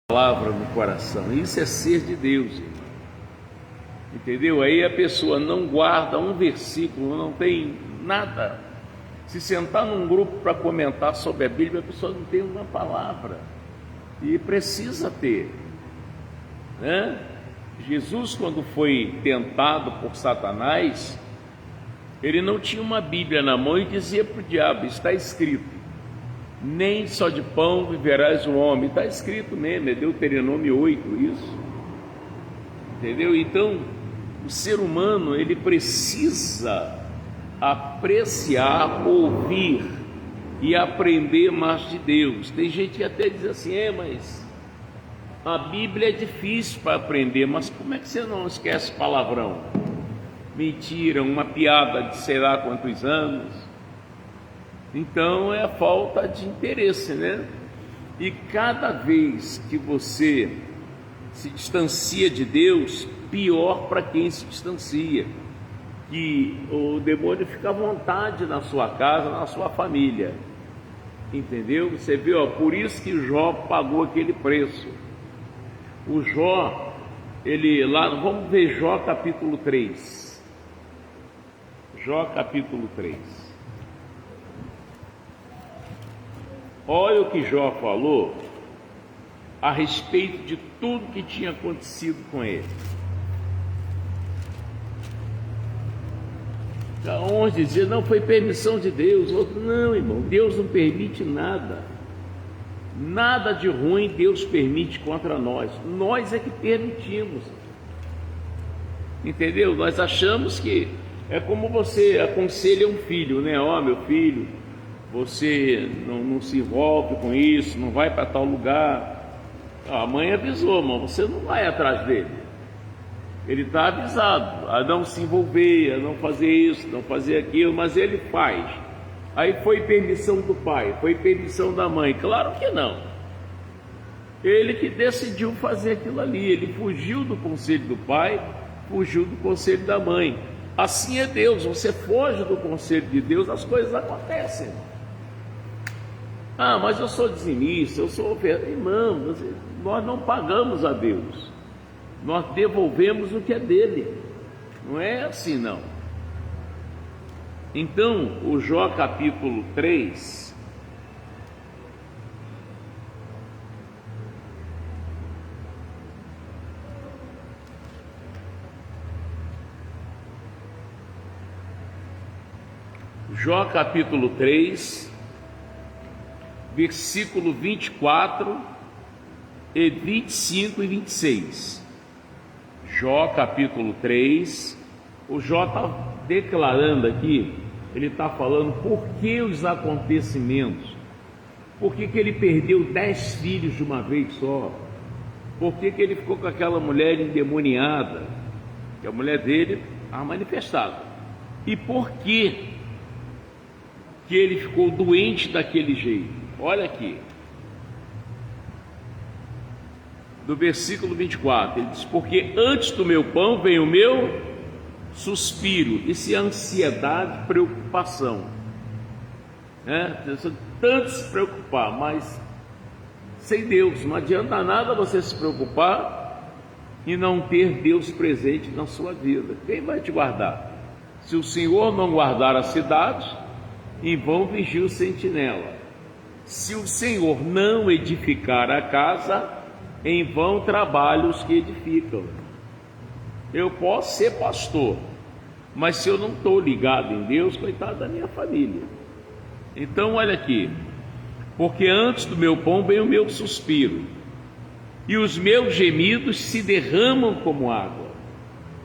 Palavra no coração. Isso é ser de Deus, irmão. Entendeu? Aí a pessoa não guarda um versículo, não tem nada. Se sentar num grupo para comentar sobre a Bíblia, a pessoa não tem uma palavra. E precisa ter, né? Jesus, quando foi tentado por Satanás, ele não tinha uma Bíblia na mão e dizia para o diabo: está escrito, nem só de pão viverás o homem. Está escrito mesmo, é Deuteronômio 8, isso. Entendeu? Então, o ser humano, ele precisa apreciar, ouvir e aprender mais de Deus. Tem gente que até diz assim: mas a Bíblia é difícil para aprender. Mas como é que você não esquece palavrão? Mentira, uma piada de sei lá quantos anos. Então é a falta de interesse, né? E cada vez que você se distancia de Deus, pior para quem se distancia, que o demônio fica à vontade na sua casa, na sua família, entendeu? Você vê, por isso que Jó pagou aquele preço. O Jó, vamos ver Jó capítulo 3. Jó capítulo 3. Olha o que Jó falou a respeito de tudo que tinha acontecido com ele. Uns diziam: não, foi permissão de Deus. Outros: não, irmão, Deus não permite nada. Nada de ruim Deus permite contra nós. Nós é que permitimos. Entendeu? Nós achamos que é como você aconselha um filho, né? Meu filho, você não se envolve com isso, não vai para tal lugar. A mãe avisou, mas você não vai atrás dele. Ele está avisado a não se envolver, a não fazer isso, não fazer aquilo, mas ele faz. Aí foi permissão do pai, foi permissão da mãe? Claro que não. Ele que decidiu fazer aquilo ali, ele fugiu do conselho do pai, fugiu do conselho da mãe. Assim é Deus, você foge do conselho de Deus, as coisas acontecem. Mas eu sou dizimista, eu sou irmão, nós não pagamos a Deus, nós devolvemos o que é dele, não é assim não. Então, o Jó capítulo 3, Jó capítulo 3, versículo 24 e 25 e 26. Jó capítulo 3, o Jó está declarando aqui, ele está falando por que os acontecimentos, por que ele perdeu 10 filhos de uma vez só, por que ele ficou com aquela mulher endemoniada, que a mulher dele estava manifestada, e por que ele ficou doente daquele jeito. Olha aqui, do versículo 24, ele diz: porque antes do meu pão vem o meu suspiro. Isso é ansiedade, preocupação, né? Tanto se preocupar, mas sem Deus não adianta nada você se preocupar e não ter Deus presente na sua vida. Quem vai te guardar? Se o Senhor não guardar a cidade, em vão vigia o sentinela. Se o Senhor não edificar a casa, em vão trabalham os que edificam. Eu posso ser pastor, mas se eu não estou ligado em Deus, coitado da minha família. Então olha aqui, porque antes do meu pão vem o meu suspiro, e os meus gemidos se derramam como água.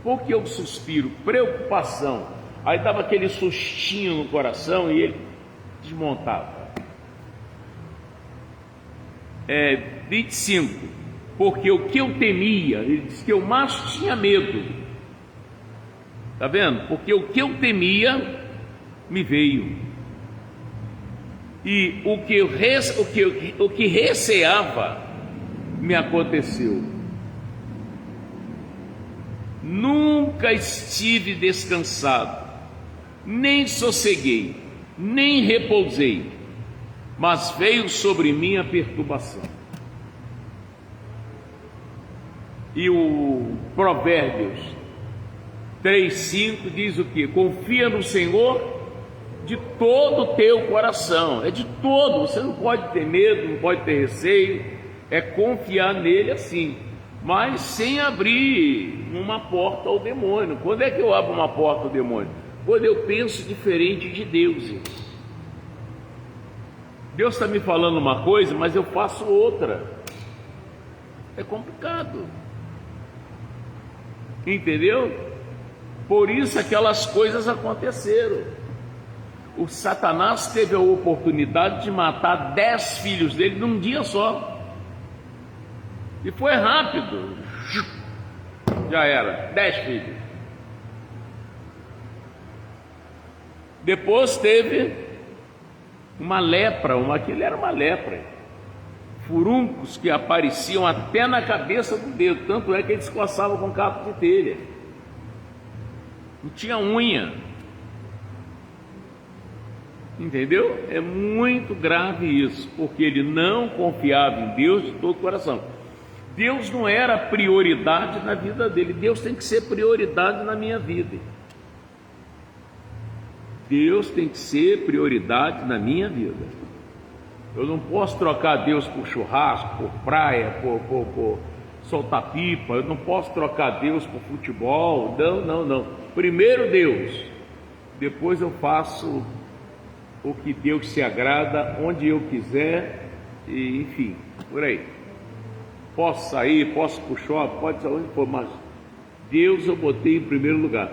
Por que eu suspiro? Preocupação. Aí dava aquele sustinho no coração e ele desmontava. 25, porque o que eu temia, ele diz que eu mais tinha medo, está vendo? Porque o que eu temia me veio, e o que receava me aconteceu. Nunca estive descansado, nem sosseguei, nem repousei, mas veio sobre mim a perturbação. E o Provérbios 3:5 diz o que? Confia no Senhor de todo o teu coração. É de todo, você não pode ter medo, não pode ter receio, é confiar nele assim, mas sem abrir uma porta ao demônio. Quando é que eu abro uma porta ao demônio? Quando eu penso diferente de Deus, gente. Deus está me falando uma coisa, mas eu faço outra. É complicado. Entendeu? Por isso aquelas coisas aconteceram. O Satanás teve a oportunidade de matar 10 filhos dele num dia só. E foi rápido. Já era, 10 filhos. Depois teve uma lepra, aquilo era uma lepra. Furuncos que apareciam até na cabeça do dedo, tanto é que eles coçavam com caco de telha. Não tinha unha. Entendeu? É muito grave isso, porque ele não confiava em Deus de todo o coração. Deus não era prioridade na vida dele. Deus tem que ser prioridade na minha vida. Deus tem que ser prioridade na minha vida. Eu não posso trocar Deus por churrasco, por praia, por soltar pipa. Eu não posso trocar Deus por futebol. Não. Primeiro Deus, depois eu faço o que Deus se agrada, onde eu quiser, e enfim, por aí. Posso sair, posso ir para o shopping, pode ser onde for, mas Deus eu botei em primeiro lugar.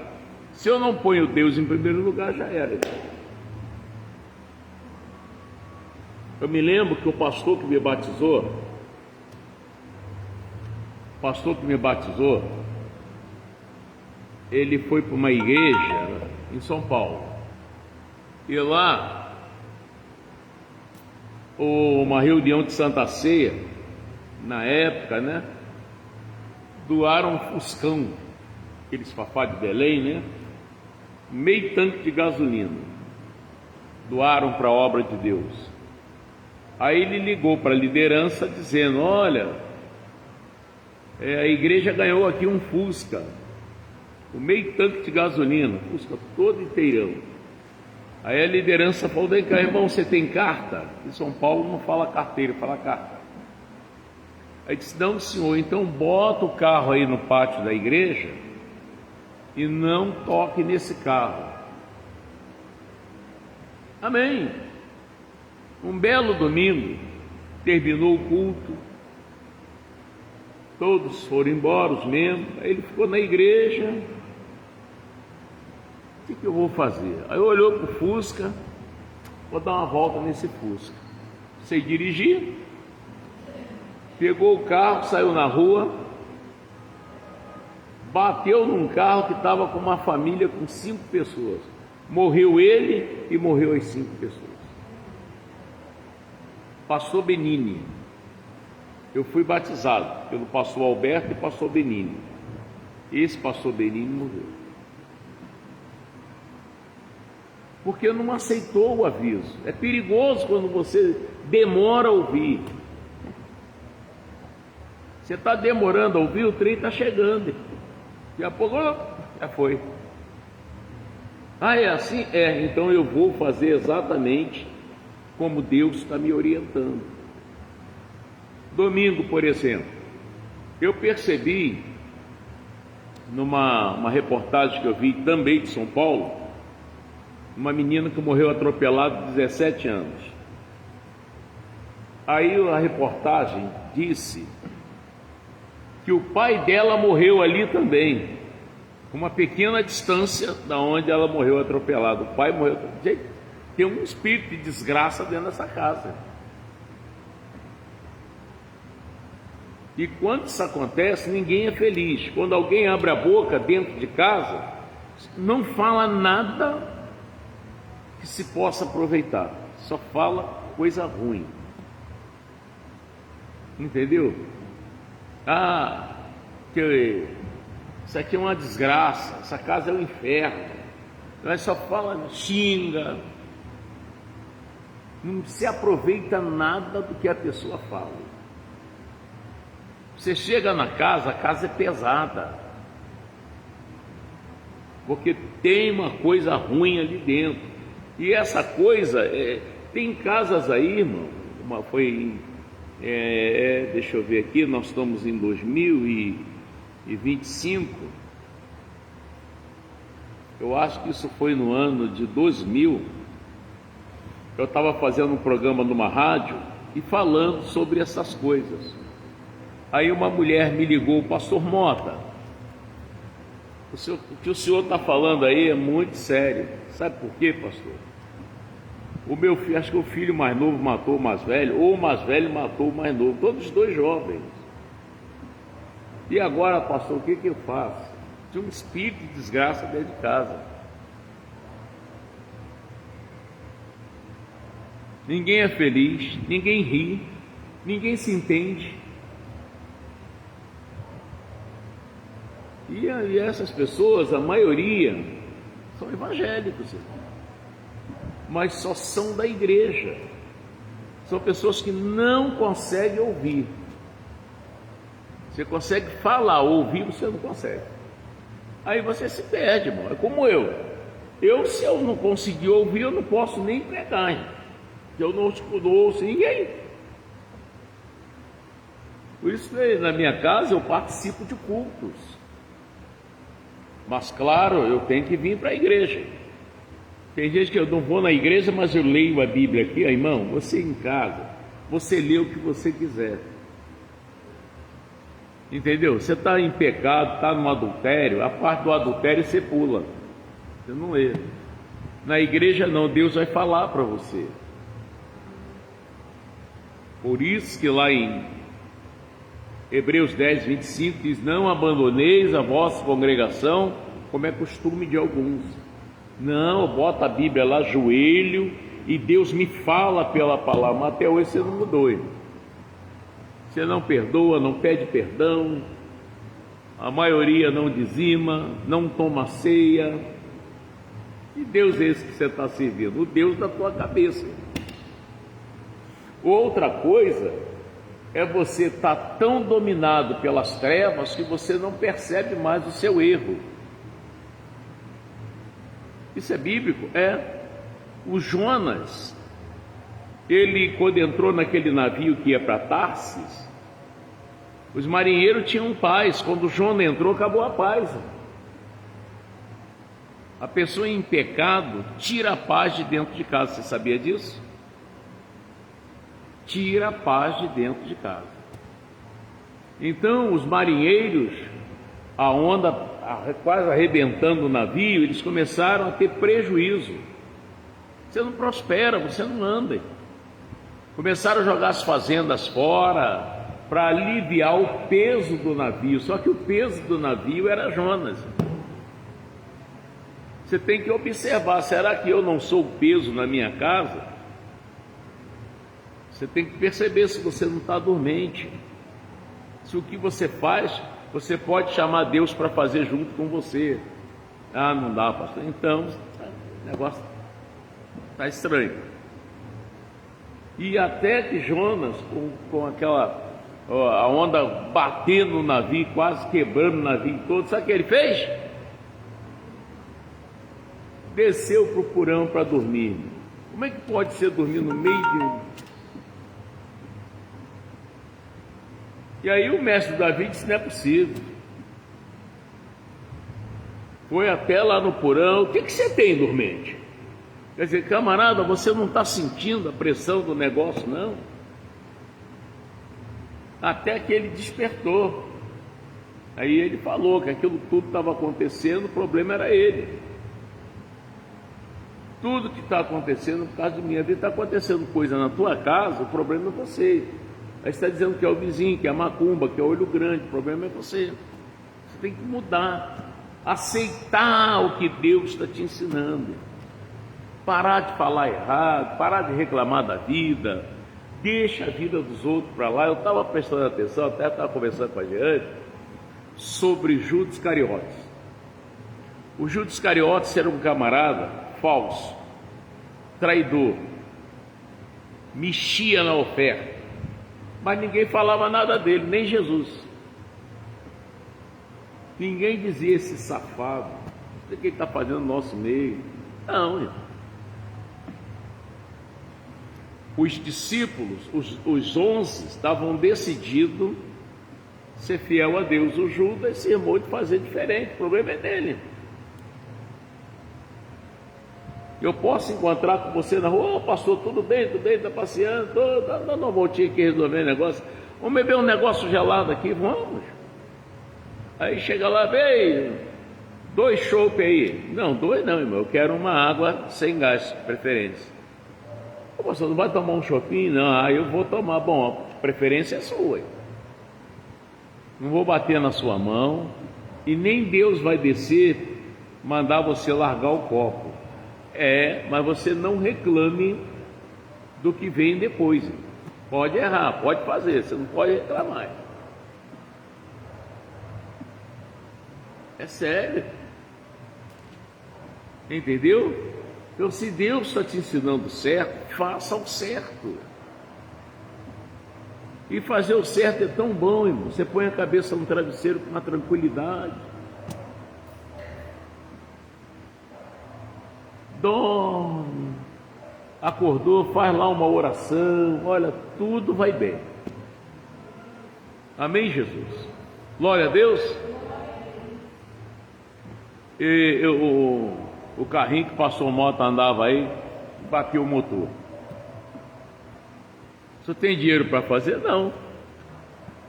Se eu não ponho Deus em primeiro lugar, já era. Eu me lembro que o pastor que me batizou, ele foi para uma igreja em São Paulo. E lá, uma reunião de Santa Ceia, na época, né? Doaram um Fuscão, aqueles fafá de Belém, né? Meio tanque de gasolina. Doaram para a obra de Deus. Aí ele ligou para a liderança dizendo: olha, a igreja ganhou aqui um Fusca, o meio tanque de gasolina, Fusca todo inteirão. Aí a liderança falou: vem cá, irmão, você tem carta? Em São Paulo não fala carteira, fala carta. Aí disse: não, senhor, então bota o carro aí no pátio da igreja e não toque nesse carro. Amém. Um belo domingo, terminou o culto, todos foram embora, os membros. Aí ele ficou na igreja. O que eu vou fazer? Aí olhou para o Fusca: vou dar uma volta nesse Fusca. Sei dirigir. Pegou o carro, saiu na rua, bateu num carro que estava com uma família com 5 pessoas. Morreu ele e morreu as 5 pessoas. Pastor Benini. Eu fui batizado pelo pastor Alberto e pastor Benini. Esse pastor Benini morreu. Porque não aceitou o aviso. É perigoso quando você demora a ouvir. Você está demorando a ouvir, o trem está chegando. Daqui a pouco já foi. Ah, é assim? É, então eu vou fazer exatamente como Deus está me orientando. Domingo, por exemplo, eu percebi numa reportagem que eu vi também de São Paulo, uma menina que morreu atropelada de 17 anos. Aí a reportagem disse que o pai dela morreu ali também, uma pequena distância da onde ela morreu atropelada. O pai morreu. Gente, tem um espírito de desgraça dentro dessa casa. E quando isso acontece, ninguém é feliz. Quando alguém abre a boca dentro de casa, não fala nada que se possa aproveitar, só fala coisa ruim. Entendeu? Isso aqui é uma desgraça, essa casa é um inferno. Nós só fala, xinga, não se aproveita nada do que a pessoa fala. Você chega na casa, a casa é pesada, porque tem uma coisa ruim ali dentro. E essa coisa, tem casas aí, irmão, deixa eu ver aqui, nós estamos em 2025, eu acho que isso foi no ano de 2000, eu estava fazendo um programa numa rádio e falando sobre essas coisas. Aí uma mulher me ligou: pastor Mota, o que o senhor está falando aí é muito sério. Sabe por quê, pastor? O meu filho, acho que o filho mais novo matou o mais velho, ou o mais velho matou o mais novo, todos os dois jovens. E agora, pastor, o que eu faço? Tinha um espírito de desgraça dentro de casa. Ninguém é feliz, ninguém ri, ninguém se entende. E essas pessoas, a maioria, são evangélicos, mas só são da igreja. São pessoas que não conseguem ouvir. Você consegue falar, ouvir, você não consegue. Aí você se perde, irmão. É como eu. Se eu não conseguir ouvir, eu não posso nem pregar, hein? Eu não ouço ninguém. Por isso, na minha casa, eu participo de cultos. Mas, claro, eu tenho que vir para a igreja. Tem gente que eu não vou na igreja, mas eu leio a Bíblia aqui. Irmão, você em casa, você lê o que você quiser. Entendeu? Você está em pecado, está no adultério, a parte do adultério você pula. Você não lê. Na igreja não, Deus vai falar para você. Por isso que lá em Hebreus 10, 25 diz: não abandoneis a vossa congregação, como é costume de alguns. Não, bota a Bíblia lá, joelho, e Deus me fala pela palavra. Mas até hoje você não mudou, irmão. Você não perdoa, não pede perdão, a maioria não dizima, não toma ceia. Que Deus é esse que você está servindo? O Deus da tua cabeça. Outra coisa é você estar tão dominado pelas trevas que você não percebe mais o seu erro. Isso é bíblico? É. O Jonas, ele quando entrou naquele navio que ia para Tarsis, os marinheiros tinham paz. Quando o Jonas entrou, acabou a paz. A pessoa em pecado tira a paz de dentro de casa. Você sabia disso? Tira a paz de dentro de casa. Então os marinheiros, a onda quase arrebentando o navio, eles começaram a ter prejuízo. Você não prospera, você não anda. Começaram a jogar as fazendas fora para aliviar o peso do navio. Só que o peso do navio era Jonas. Você tem que observar: será que eu não sou o peso na minha casa? Você tem que perceber se você não está dormente. Se o que você faz, você pode chamar Deus para fazer junto com você. Ah, não dá, pastor. Então, o negócio está estranho. E até que Jonas, com aquela a onda batendo no navio, quase quebrando o navio todo, sabe o que ele fez? Desceu para o porão para dormir. Como é que pode ser dormir no meio de... E aí o mestre Davi disse: não é possível. Foi até lá no porão. O que você tem, dormente? Quer dizer, camarada, você não está sentindo a pressão do negócio, não? Até que ele despertou. Aí ele falou que aquilo tudo estava acontecendo, o problema era ele. Tudo que está acontecendo por causa de minha vida, está acontecendo coisa na tua casa, o problema é você. Aí você está dizendo que é o vizinho, que é a macumba, que é o olho grande, o problema é você. Você tem que mudar, aceitar o que Deus está te ensinando, parar de falar errado, parar de reclamar da vida, deixa a vida dos outros para lá. Eu estava prestando atenção, até estava conversando com a Jeane sobre Judas Iscariotes. O Judas Iscariotes era um camarada falso, traidor, mexia na oferta, mas ninguém falava nada dele, nem Jesus. Ninguém dizia esse safado, o que ele está fazendo no nosso meio. Não, irmão. Os discípulos, os 11, estavam decididos a ser fiel a Deus. O Judas se irmou de fazer diferente, o problema é dele. Eu posso encontrar com você na rua, pastor, tudo bem, está passeando, dando uma voltinha aqui resolver negócio. Vamos beber um negócio gelado aqui, vamos. Aí chega lá, vem 2 chopp aí. Não, 2 não, irmão, eu quero uma água sem gás, de preferência. Ô, pastor, não vai tomar um chopinho? Não, aí eu vou tomar. Bom, a preferência é sua. Não vou bater na sua mão, e nem Deus vai descer, mandar você largar o copo. Mas você não reclame do que vem depois. Pode errar, pode fazer, você não pode reclamar. É sério. Entendeu? Então, se Deus está te ensinando certo, faça o certo. E fazer o certo é tão bom, irmão. Você põe a cabeça no travesseiro com uma tranquilidade. Dorme, acordou, faz lá uma oração, olha, tudo vai bem. Amém, Jesus? Glória a Deus. O carrinho que passou moto andava aí, bateu o motor. Você tem dinheiro para fazer? Não.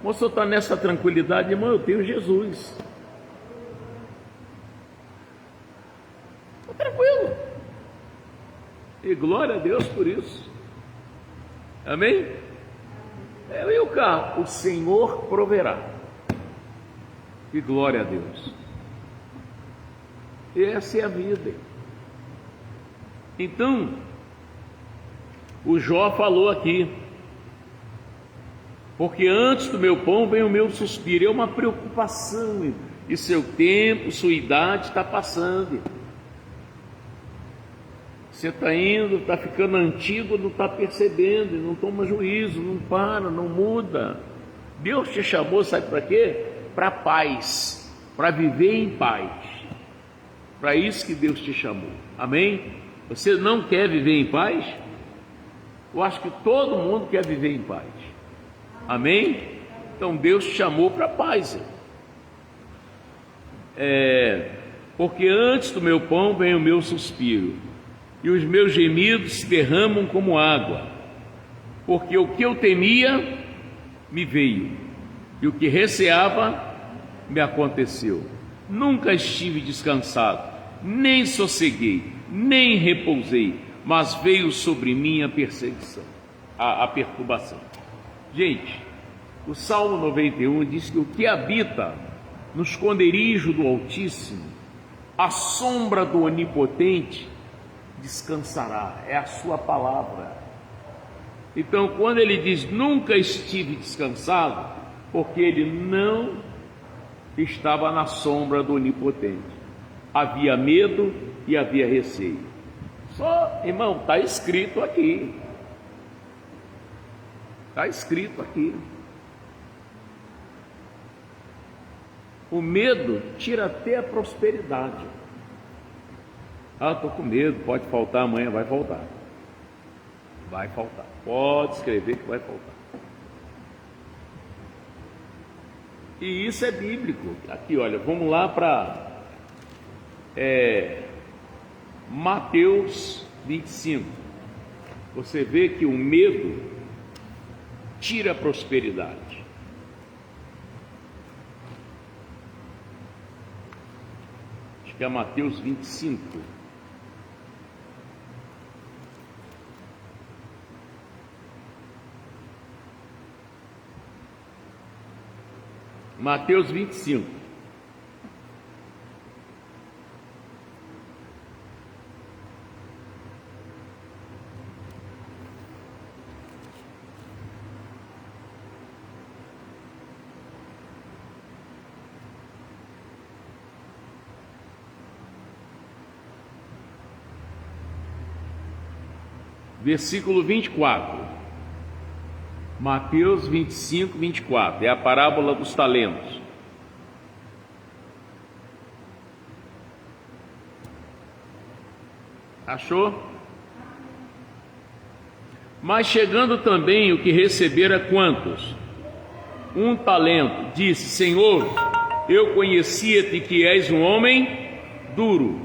Mas você está nessa tranquilidade, irmão, eu tenho Jesus. Está tranquilo. E glória a Deus por isso. Amém? E o carro? O Senhor proverá. E glória a Deus. E essa é a vida. Então, o Jó falou aqui: porque antes do meu pão vem o meu suspiro. É uma preocupação, e seu tempo, sua idade está passando. Você está indo, está ficando antigo, não está percebendo, não toma juízo, não para, não muda. Deus te chamou, sabe para quê? Para paz, para viver em paz. Para isso que Deus te chamou. Amém? Você não quer viver em paz? Eu acho que todo mundo quer viver em paz. Amém? Então Deus te chamou para paz. Porque antes do meu pão vem o meu suspiro, e os meus gemidos se derramam como água, porque o que eu temia me veio, e o que receava me aconteceu. Nunca estive descansado, nem sosseguei, nem repousei, mas veio sobre mim a perseguição, a perturbação. Gente, o Salmo 91 diz que o que habita no esconderijo do Altíssimo, à sombra do Onipotente, descansará. É a sua palavra. Então, quando ele diz nunca estive descansado, porque ele não estava na sombra do Onipotente. Havia medo e havia receio. Só, irmão, está escrito aqui. Está escrito aqui. O medo tira até a prosperidade. Estou com medo, pode faltar amanhã, vai faltar. Vai faltar. Pode escrever que vai faltar. E isso é bíblico. Aqui, olha, vamos lá para Mateus 25. Você vê que o medo tira a prosperidade. Acho que é Mateus 25. Mateus 25. Versículo 24. Mateus 25, 24, é a parábola dos talentos. Achou? Mas chegando também o que recebera quantos? 1 talento. Disse: Senhor, eu conhecia-te que és um homem duro,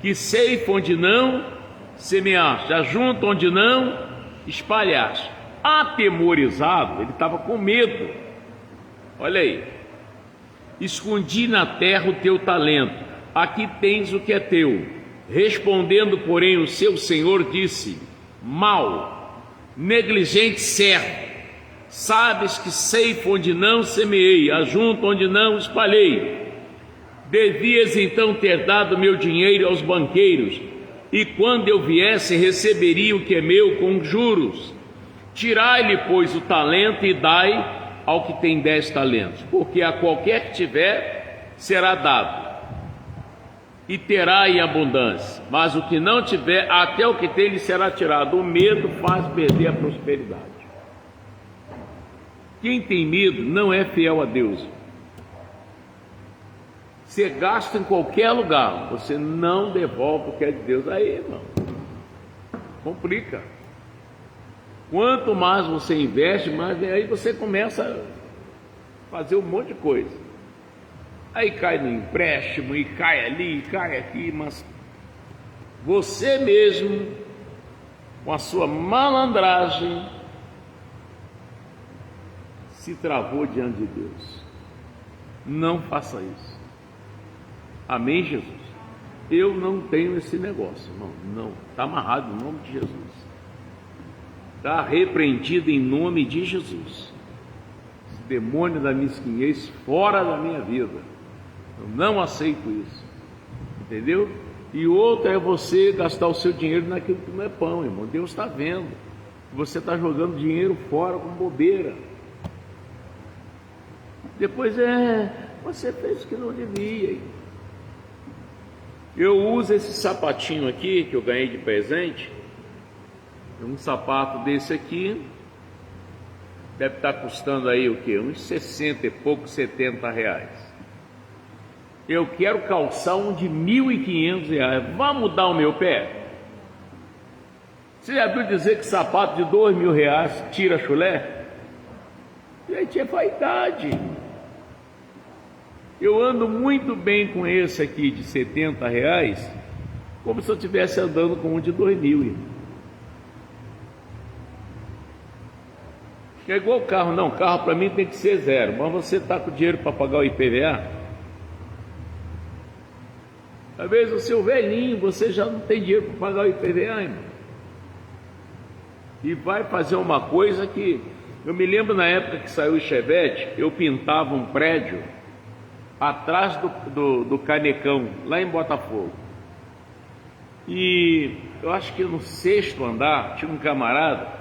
que ceifa onde não semeaste, ajunta onde não espalhaste. Atemorizado, ele estava com medo. Olha aí. Escondi na terra o teu talento, aqui tens o que é teu. Respondendo, porém, o seu senhor disse: Mal, negligente servo, sabes que ceifa onde não semeei, ajunto onde não espalhei. Devias então ter dado meu dinheiro aos banqueiros, e quando eu viesse receberia o que é meu com juros. Tirai-lhe, pois, o talento e dai ao que tem 10 talentos, porque a qualquer que tiver será dado, e terá em abundância, mas o que não tiver, até o que tem lhe será tirado. O medo faz perder a prosperidade. Quem tem medo não é fiel a Deus. Você gasta em qualquer lugar, você não devolve o que é de Deus. Aí, irmão, complica. Quanto mais você investe, mais aí você começa a fazer um monte de coisa. Aí cai no empréstimo, e cai ali, e cai aqui, mas você mesmo, com a sua malandragem, se travou diante de Deus. Não faça isso. Amém, Jesus? Eu não tenho esse negócio, irmão. Não, está amarrado em nome de Jesus. Está repreendido em nome de Jesus. Esse demônio da mesquinhez fora da minha vida. Eu não aceito isso. Entendeu? E outra é você gastar o seu dinheiro naquilo que não é pão, irmão. Deus está vendo. Você está jogando dinheiro fora com bobeira. Depois você fez o que não devia. Eu uso esse sapatinho aqui que eu ganhei de presente. Um sapato desse aqui deve estar custando aí o quê? Uns 60 e pouco, 70 reais. Eu quero calçar um de 1.500 reais. Vai mudar o meu pé? Você já viu dizer que sapato de 2.000 reais tira chulé? Gente, é vaidade. Eu ando muito bem com esse aqui de 70 reais, como se eu estivesse andando com um de 2.000. É igual carro, não, carro para mim tem que ser zero, mas você está com dinheiro para pagar o IPVA? Às vezes o seu velhinho, você já não tem dinheiro para pagar o IPVA, irmão. E vai fazer uma coisa que, eu me lembro na época que saiu o Chevette, eu pintava um prédio atrás do Canecão, lá em Botafogo. E eu acho que no 6º andar tinha um camarada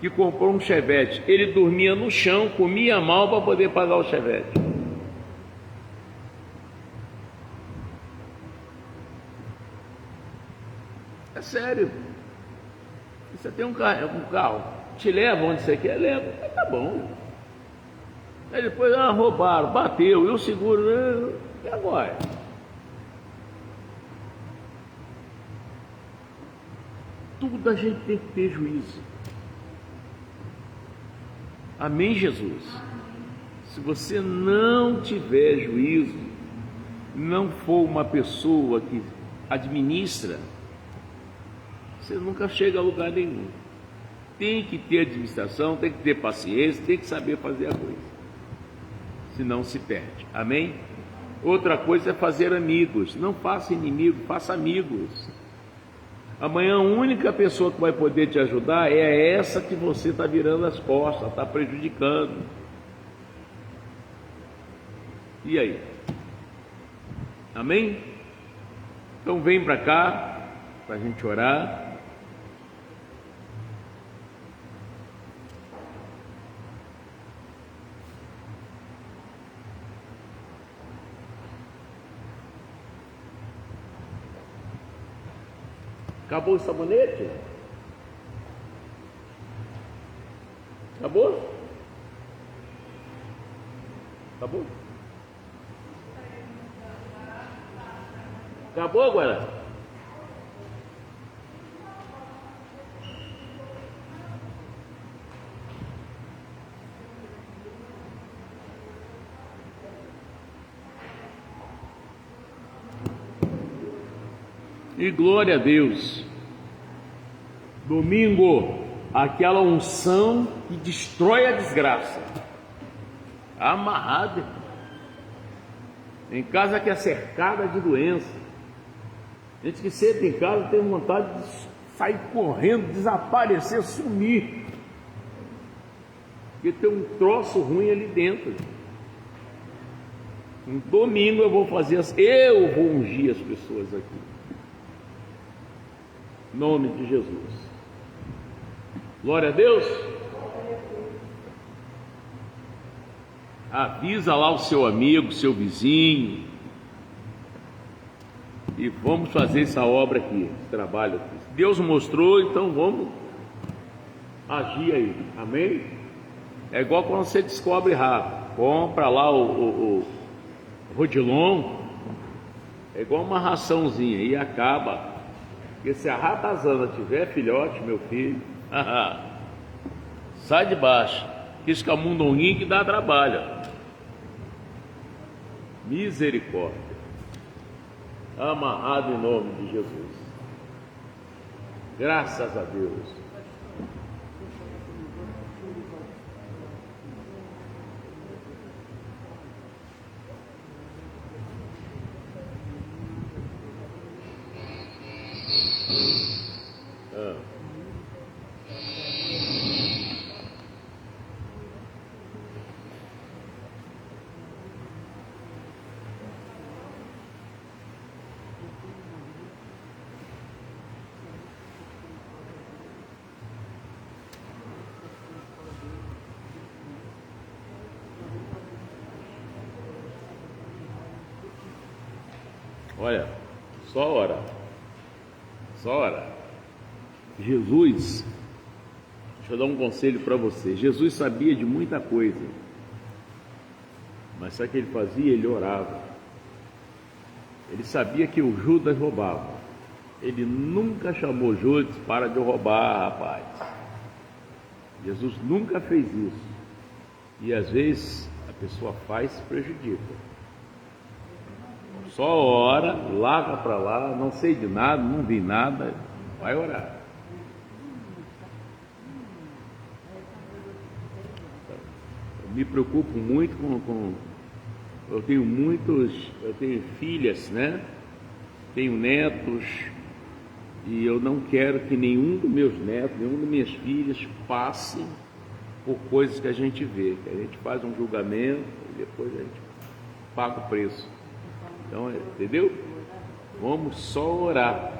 que comprou um Chevette. Ele dormia no chão, comia mal para poder pagar o Chevette. É sério. Você tem um carro, te leva onde você quer, leva, tá bom. Aí depois roubaram, bateu, e o seguro, e agora? Tudo a gente tem que ter juízo. Amém, Jesus? Se você não tiver juízo, não for uma pessoa que administra, você nunca chega a lugar nenhum. Tem que ter administração, tem que ter paciência, tem que saber fazer a coisa. Senão se perde. Amém? Outra coisa é fazer amigos. Não faça inimigo, faça amigos. Amanhã a única pessoa que vai poder te ajudar é essa que você está virando as costas, está prejudicando. E aí? Amém? Então vem para cá, para a gente orar. Acabou o sabonete? Acabou? Acabou? Acabou agora? E glória a Deus. Domingo, aquela unção que destrói a desgraça. Amarrado. Em casa que é cercada de doença. Gente que senta em casa tem vontade de sair correndo, desaparecer, sumir. Porque tem um troço ruim ali dentro. Um domingo eu vou fazer eu vou ungir as pessoas aqui. Em nome de Jesus. Glória a Deus. Avisa lá o seu amigo, seu vizinho. E vamos fazer essa obra aqui, esse trabalho aqui. Deus mostrou, então vamos agir aí. Amém? É igual quando você descobre rato. Compra lá o Rodilon. É igual uma raçãozinha e acaba. Porque se a ratazana tiver filhote, meu filho, sai de baixo. Que escamundonguinho que dá trabalho. Misericórdia. Amarrado em nome de Jesus. Graças a Deus. Olha, só orar. Só orar. Jesus, deixa eu dar um conselho para você. Jesus sabia de muita coisa, mas sabe o que ele fazia? Ele orava. Ele sabia que o Judas roubava. Ele nunca chamou Judas para de roubar, rapaz. Jesus nunca fez isso. E às vezes a pessoa faz e se prejudica. Só ora, larga para lá, não sei de nada, não vi nada, vai orar. Eu me preocupo muito eu tenho filhas, né? Tenho netos, e eu não quero que nenhum dos meus netos, nenhum das minhas filhas passe por coisas que a gente vê, que a gente faz um julgamento e depois a gente paga o preço. Então, entendeu? Vamos só orar.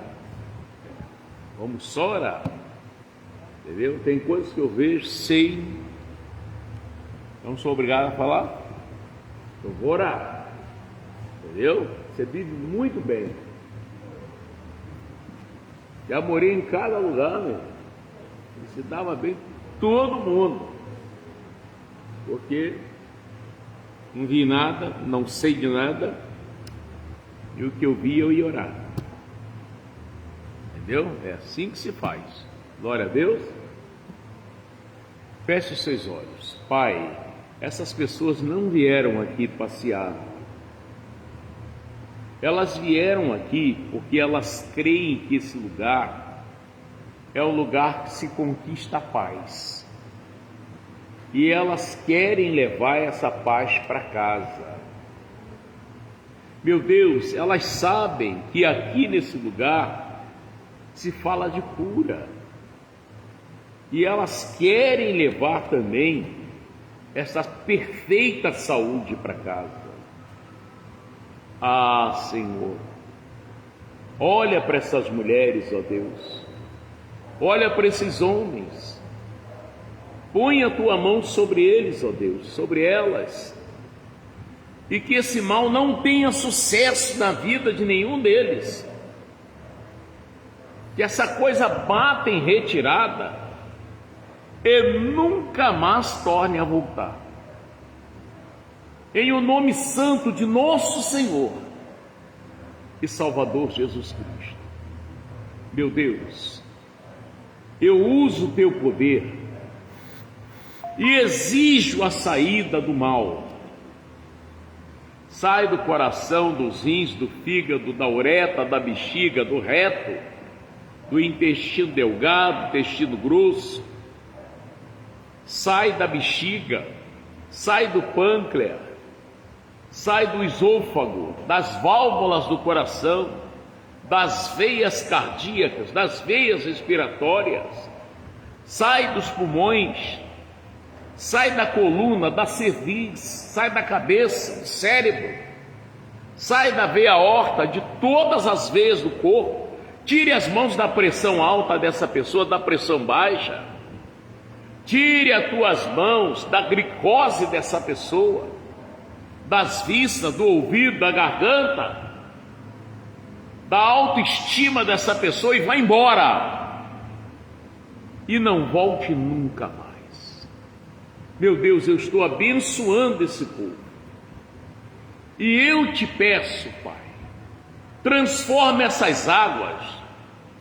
Vamos só orar. Entendeu? Tem coisas que eu vejo, sei. Não sou obrigado a falar. Eu vou orar. Entendeu? Você vive muito bem. Já morei em cada lugar, meu. E se dava bem todo mundo. Porque não vi nada, não sei de nada. E o que eu vi, eu ia orar. Entendeu? É assim que se faz. Glória a Deus. Feche os seus olhos. Pai, essas pessoas não vieram aqui passear. Elas vieram aqui porque elas creem que esse lugar é o lugar que se conquista a paz. E elas querem levar essa paz para casa. Meu Deus, elas sabem que aqui nesse lugar se fala de cura. E elas querem levar também essa perfeita saúde para casa. Ah, Senhor, olha para essas mulheres, ó Deus. Olha para esses homens. Põe a tua mão sobre eles, ó Deus, sobre elas. E que esse mal não tenha sucesso na vida de nenhum deles. Que essa coisa bata em retirada e nunca mais torne a voltar. Em o nome santo de nosso Senhor e Salvador Jesus Cristo. Meu Deus, eu uso o teu poder e exijo a saída do mal. sai do coração, dos rins, do fígado, da uretra, da bexiga, do reto, do intestino delgado, intestino grosso, sai da bexiga, sai do pâncreas, sai do esôfago, das válvulas do coração, das veias cardíacas, das veias respiratórias, sai dos pulmões, sai da coluna, da cerviz, sai da cabeça, do cérebro, sai da veia aorta, de todas as veias do corpo. Tire as mãos da pressão alta dessa pessoa, da pressão baixa. Tire as tuas mãos da glicose dessa pessoa, das vistas, do ouvido, da garganta, da autoestima dessa pessoa, e vá embora. E não volte nunca mais. Meu Deus, eu estou abençoando esse povo. E eu te peço, Pai, transforma essas águas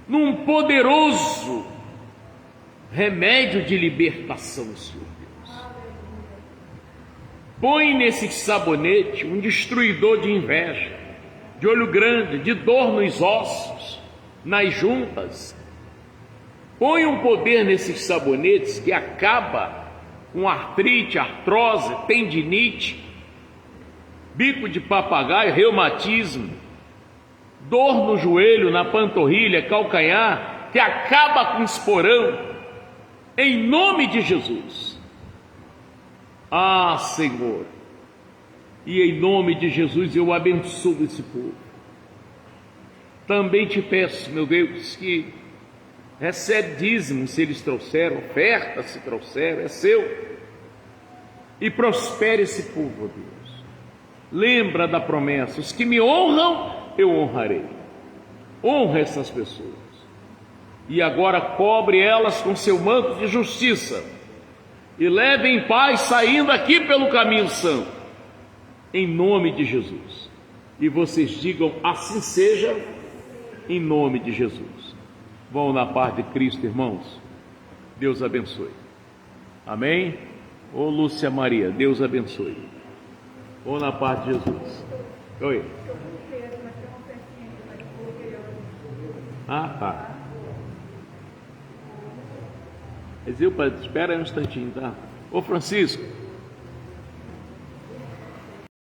num poderoso remédio de libertação, Senhor Deus. Põe nesse sabonete um destruidor de inveja, de olho grande, de dor nos ossos, nas juntas. Põe um poder nesses sabonetes que acaba com artrite, artrose, tendinite, bico de papagaio, reumatismo, dor no joelho, na panturrilha, calcanhar, que acaba com esporão, em nome de Jesus. Ah, Senhor, e em nome de Jesus eu abençoo esse povo. Também te peço, meu Deus, que recebe dízimo se eles trouxeram, oferta se trouxeram, é seu, e prospere esse povo, ó Deus. Lembra da promessa: os que me honram, eu honrarei. Honra essas pessoas, e agora cobre elas com seu manto de justiça, e leve em paz, saindo aqui pelo caminho santo, em nome de Jesus. E vocês digam: assim seja, em nome de Jesus. Vão na paz de Cristo, irmãos. Deus abençoe. Amém? Ô Lúcia Maria, Deus abençoe. Ou na paz de Jesus. Oi. Ah, tá. Mas espera aí um instantinho, tá? Ô Francisco,